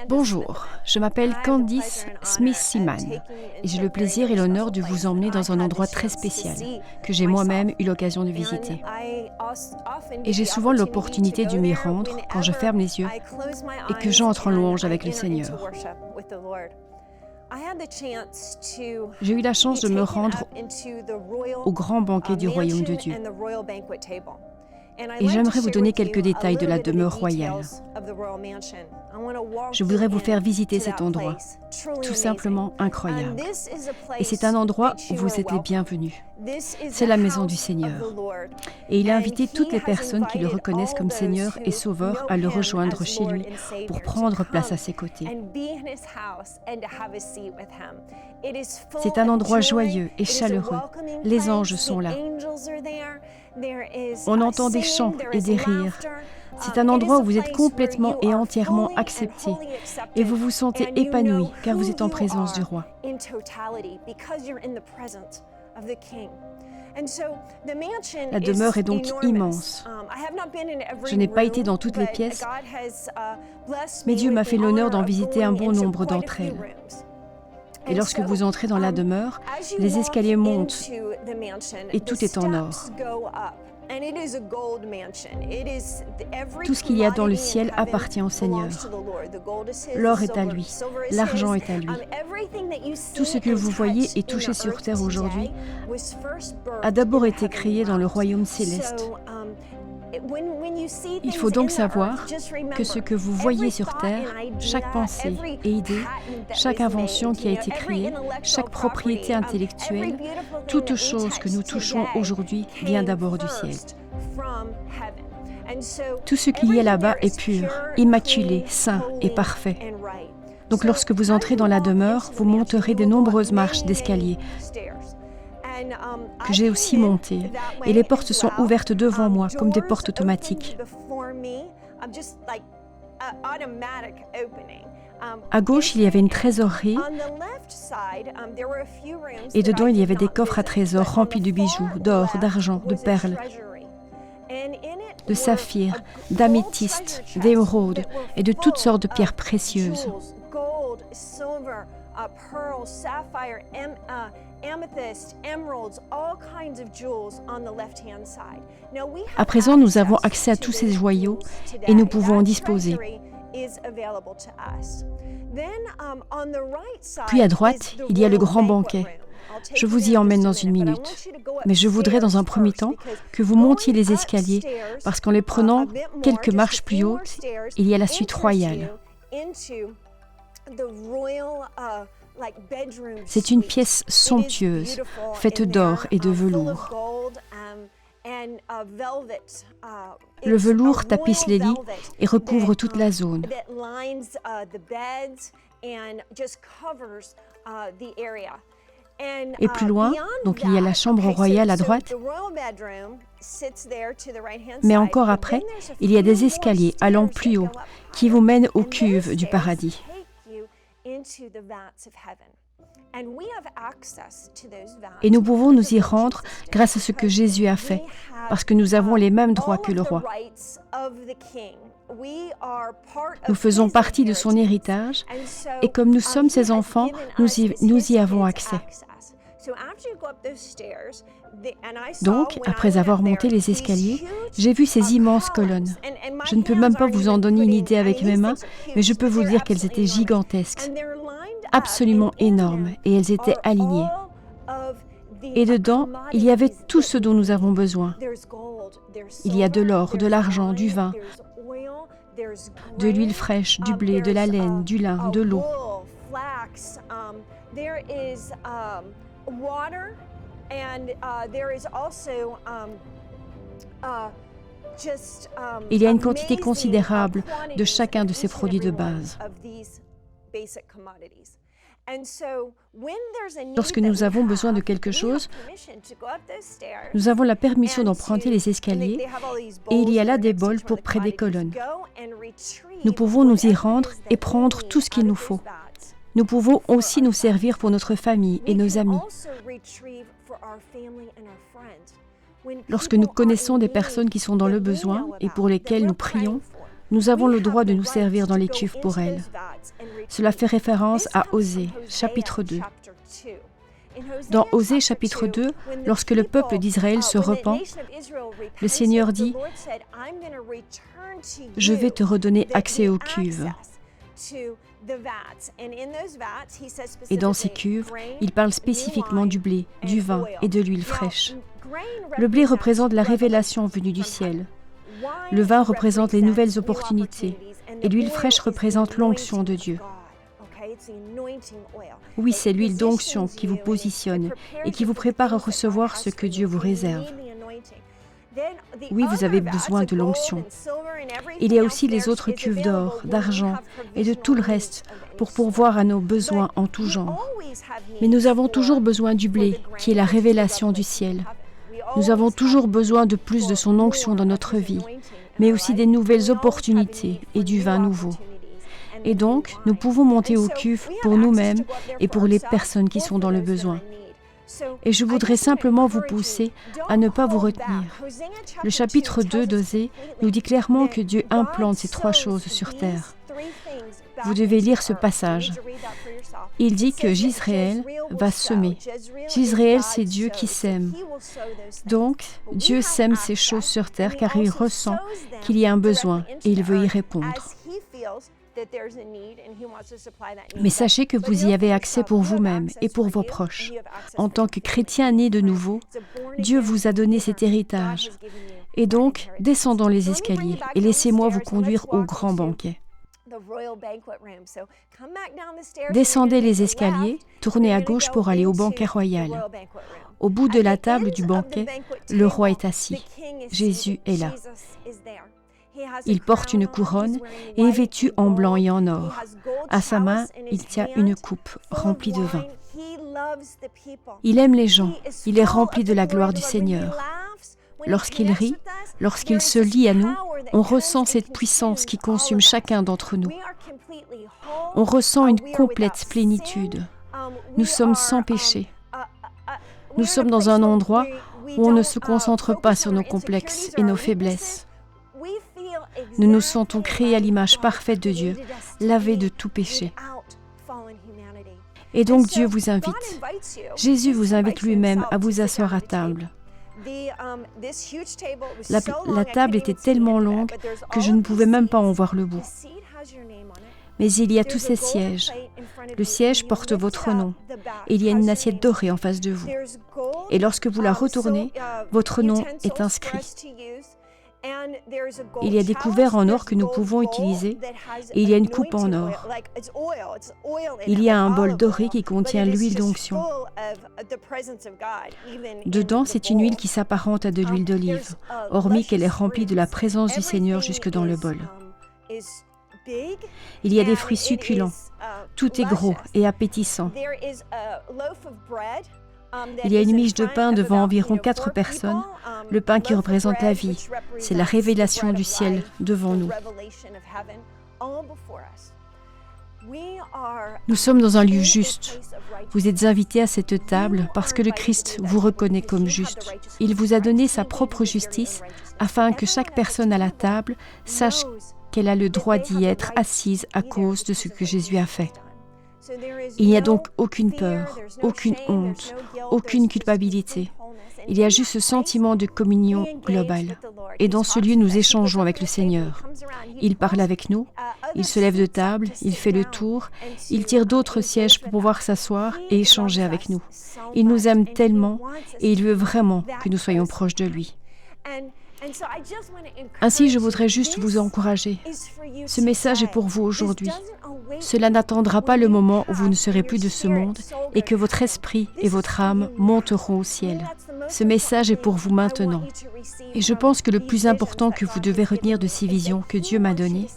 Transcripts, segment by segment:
Bonjour, je m'appelle Candice Smith-Seaman et j'ai le plaisir et l'honneur de vous emmener dans un endroit très spécial que j'ai moi-même eu l'occasion de visiter. Et j'ai souvent l'opportunité de m'y rendre quand je ferme les yeux et que j'entre en louange avec le Seigneur. J'ai eu la chance de me rendre au grand banquet du royaume de Dieu. Et j'aimerais vous donner quelques détails de la demeure royale. Je voudrais vous faire visiter cet endroit, tout simplement incroyable. Et c'est un endroit où vous êtes les bienvenus. C'est la maison du Seigneur. Et il a invité toutes les personnes qui le reconnaissent comme Seigneur et Sauveur à le rejoindre chez lui pour prendre place à ses côtés. C'est un endroit joyeux et chaleureux. Les anges sont là. On entend des chants et des rires. C'est un endroit où vous êtes complètement et entièrement accepté et vous vous sentez épanoui car vous êtes en présence du roi. La demeure est donc immense. Je n'ai pas été dans toutes les pièces, mais Dieu m'a fait l'honneur d'en visiter un bon nombre d'entre elles. Et lorsque vous entrez dans la demeure, les escaliers montent et tout est en or. Tout ce qu'il y a dans le ciel appartient au Seigneur. L'or est à lui, l'argent est à lui. Tout ce que vous voyez et touchez sur terre aujourd'hui a d'abord été créé dans le royaume céleste. Il faut donc savoir que ce que vous voyez sur terre, chaque pensée et idée, chaque invention qui a été créée, chaque propriété intellectuelle, toute chose que nous touchons aujourd'hui vient d'abord du ciel. Tout ce qu'il y a là-bas est pur, immaculé, saint et parfait. Donc lorsque vous entrez dans la demeure, vous monterez de nombreuses marches d'escalier que j'ai aussi montées, et les portes sont ouvertes devant moi comme des portes automatiques. À gauche, il y avait une trésorerie et dedans, il y avait des coffres à trésors remplis de bijoux, d'or, d'argent, de perles, de saphirs, d'améthystes, d'émeraudes et de toutes sortes de pierres précieuses. À présent, nous avons accès à tous ces joyaux et nous pouvons en disposer. Puis à droite, il y a le grand banquet. Je vous y emmène dans une minute. Mais je voudrais dans un premier temps que vous montiez les escaliers parce qu'en les prenant quelques marches plus haut, il y a la suite royale. C'est une pièce somptueuse, faite d'or et de velours. Le velours tapisse les lits et recouvre toute la zone. Et plus loin, donc il y a la chambre royale à droite, mais encore après, il y a des escaliers allant plus haut qui vous mènent aux cuves du paradis. Et nous pouvons nous y rendre grâce à ce que Jésus a fait, parce que nous avons les mêmes droits que le roi. Nous faisons partie de son héritage, et comme nous sommes ses enfants, nous y avons accès. Donc, après avoir monté les escaliers, j'ai vu ces immenses colonnes. Je ne peux même pas vous en donner une idée avec mes mains, mais je peux vous dire qu'elles étaient gigantesques, absolument énormes, et elles étaient alignées. Et dedans, il y avait tout ce dont nous avons besoin. Il y a de l'or, de l'argent, du vin, de l'huile fraîche, du blé, de la laine, du lin, de l'eau. Il y a une quantité considérable de chacun de ces produits de base. Lorsque nous avons besoin de quelque chose, nous avons la permission d'emprunter les escaliers et il y a là des bols pour près des colonnes. Nous pouvons nous y rendre et prendre tout ce qu'il nous faut. Nous pouvons aussi nous servir pour notre famille et nos amis. Lorsque nous connaissons des personnes qui sont dans le besoin et pour lesquelles nous prions, Nous avons le droit de nous servir dans les cuves pour elle. Cela fait référence à Osée, chapitre 2. Dans Osée, chapitre 2, lorsque le peuple d'Israël se repent, le Seigneur dit « Je vais te redonner accès aux cuves ». Et dans ces cuves, il parle spécifiquement du blé, du vin et de l'huile fraîche. Le blé représente la révélation venue du ciel. Le vin représente les nouvelles opportunités et l'huile fraîche représente l'onction de Dieu. Oui, c'est l'huile d'onction qui vous positionne et qui vous prépare à recevoir ce que Dieu vous réserve. Oui, vous avez besoin de l'onction. Il y a aussi les autres cuves d'or, d'argent et de tout le reste pour pourvoir à nos besoins en tout genre. Mais nous avons toujours besoin du blé, qui est la révélation du ciel. Nous avons toujours besoin de plus de son onction dans notre vie, mais aussi des nouvelles opportunités et du vin nouveau. Et donc, nous pouvons monter aux cuves pour nous-mêmes et pour les personnes qui sont dans le besoin. Et je voudrais simplement vous pousser à ne pas vous retenir. Le chapitre 2 d'Osée nous dit clairement que Dieu implante ces 3 choses sur terre. Vous devez lire ce passage. Il dit que Jisraël va semer. Jisraël, c'est Dieu qui sème. Donc, Dieu sème ces choses sur terre car il ressent qu'il y a un besoin et il veut y répondre. Mais sachez que vous y avez accès pour vous-même et pour vos proches. En tant que chrétien né de nouveau, Dieu vous a donné cet héritage. Et donc, descendons les escaliers et laissez-moi vous conduire au grand banquet. Descendez les escaliers, tournez à gauche pour aller au banquet royal. Au bout de la table du banquet, le roi est assis. Jésus est là. Il porte une couronne et est vêtu en blanc et en or. À sa main, il tient une coupe remplie de vin. Il aime les gens, il est rempli de la gloire du Seigneur. Lorsqu'il rit, lorsqu'il se lie à nous, on ressent cette puissance qui consume chacun d'entre nous. On ressent une complète plénitude. Nous sommes sans péché. Nous sommes dans un endroit où on ne se concentre pas sur nos complexes et nos faiblesses. Nous nous sentons créés à l'image parfaite de Dieu, lavés de tout péché. Et donc Dieu vous invite. Jésus vous invite lui-même à vous asseoir à table. La table était tellement longue que je ne pouvais même pas en voir le bout. Mais il y a tous ces sièges. Le siège porte votre nom. Et il y a une assiette dorée en face de vous. Et lorsque vous la retournez, votre nom est inscrit. Il y a des couverts en or que nous pouvons utiliser et il y a une coupe en or. Il y a un bol doré qui contient l'huile d'onction. Dedans, c'est une huile qui s'apparente à de l'huile d'olive, hormis qu'elle est remplie de la présence du Seigneur jusque dans le bol. Il y a des fruits succulents. Tout est gros et appétissant. Il y a une miche de pain devant environ 4 personnes, le pain qui représente la vie. C'est la révélation du ciel devant nous. Nous sommes dans un lieu juste. Vous êtes invités à cette table parce que le Christ vous reconnaît comme juste. Il vous a donné sa propre justice afin que chaque personne à la table sache qu'elle a le droit d'y être assise à cause de ce que Jésus a fait. Il n'y a donc aucune peur, aucune honte, aucune culpabilité. Il y a juste ce sentiment de communion globale. Et dans ce lieu, nous échangeons avec le Seigneur. Il parle avec nous, il se lève de table, il fait le tour, il tire d'autres sièges pour pouvoir s'asseoir et échanger avec nous. Il nous aime tellement et il veut vraiment que nous soyons proches de lui. Ainsi, je voudrais juste vous encourager. Ce message est pour vous aujourd'hui. Cela n'attendra pas le moment où vous ne serez plus de ce monde et que votre esprit et votre âme monteront au ciel. Ce message est pour vous maintenant. Et je pense que le plus important que vous devez retenir de ces visions que Dieu m'a données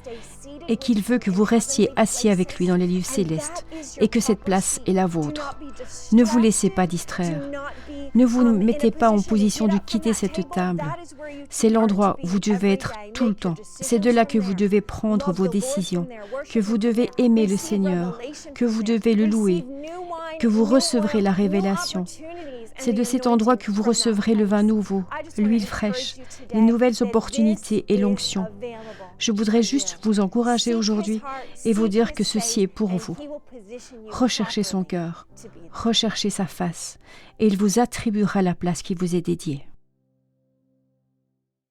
est qu'il veut que vous restiez assis avec lui dans les lieux célestes et que cette place est la vôtre. Ne vous laissez pas distraire. Ne vous mettez pas en position de quitter cette table. C'est l'endroit où vous devez être tout le temps. C'est de là que vous devez prendre vos décisions, que vous devez aimer le Seigneur, que vous devez le louer, que vous recevrez la révélation. C'est de cet endroit que vous recevrez le vin nouveau, l'huile fraîche, les nouvelles opportunités et l'onction. Je voudrais juste vous encourager aujourd'hui et vous dire que ceci est pour vous. Recherchez son cœur, recherchez sa face, et il vous attribuera la place qui vous est dédiée.